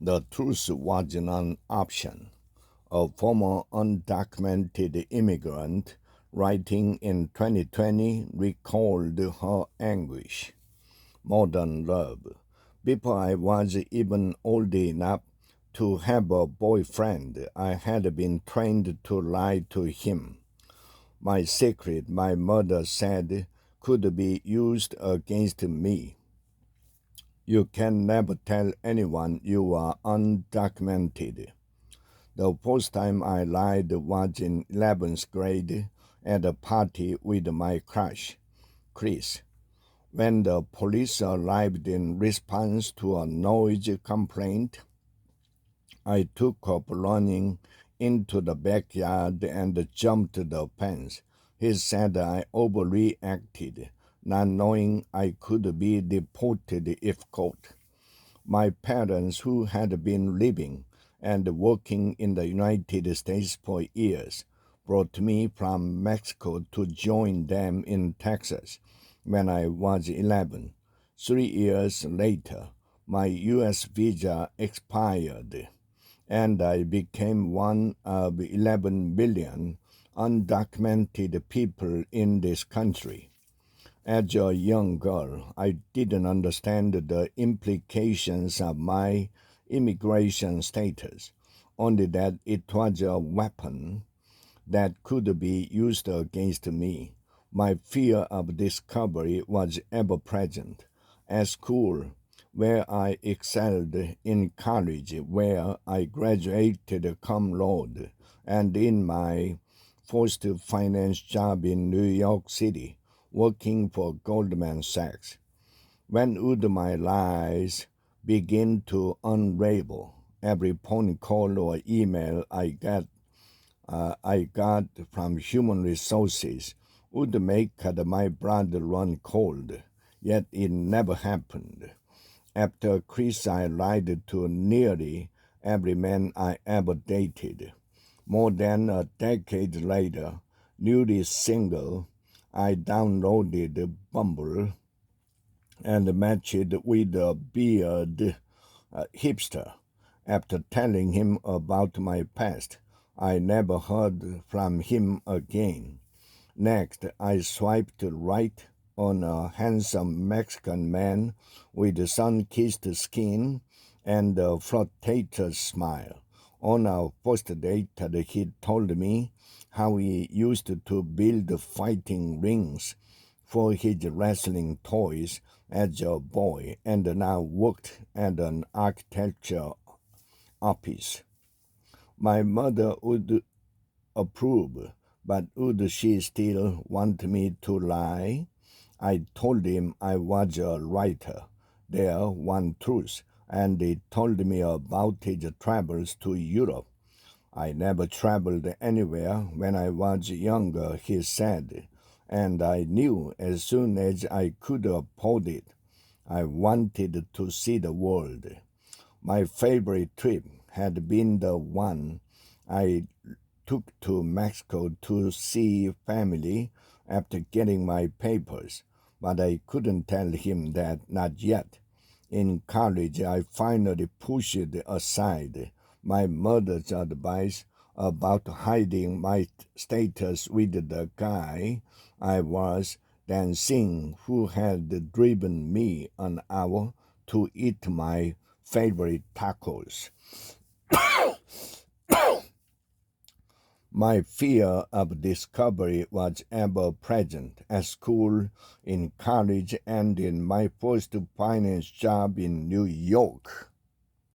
The truth wasn't an option. A former undocumented immigrant writing in 2020 recalled her anguish. Modern love. Before I was even old enough to have a boyfriend, I had been trained to lie to him. My secret, my mother said, could be used against me. You can never tell anyone you are undocumented. The first time I lied was in 11th grade at a party with my crush, Chris. When the police arrived in response to a noise complaint, I took off running into the backyard and jumped the fence. He said I overreacted, not knowing I could be deported if caught. My parents, who had been living and working in the United States for years, brought me from Mexico to join them in Texas when I was 11. 3 years later, my U.S. visa expired, and I became one of 11 million undocumented people in this country. As a young girl, I didn't understand the implications of my immigration status, only that it was a weapon that could be used against me. My fear of discovery was ever present. At school, where I excelled, in college, where I graduated cum laude, and in my first finance job in New York City, working for Goldman Sachs. When would my lies begin to unravel? Every phone call or email I got from human resources would make my blood run cold, yet it never happened. After Chris, I lied to nearly every man I ever dated. More than a decade later, newly single, I downloaded Bumble and matched with a beard hipster. After telling him about my past, I never heard from him again. Next, I swiped right on a handsome Mexican man with sun-kissed skin and a flirtatious smile. On our first date, he told me how he used to build fighting rings for his wrestling toys as a boy and now worked at an architecture office. My mother would approve, but would she still want me to lie? I told him I was a writer. There, one truth, and he told me about his travels to Europe. I never traveled anywhere when I was younger, he said, and I knew as soon as I could afford it, I wanted to see the world. My favorite trip had been the one I took to Mexico to see family after getting my papers, but I couldn't tell him that, not yet. In college, I finally pushed aside my mother's advice about hiding my status with the guy I was dancing, who had driven me an hour to eat my favorite tacos. My fear of discovery was ever present at school, in college, and in my first finance job in New York.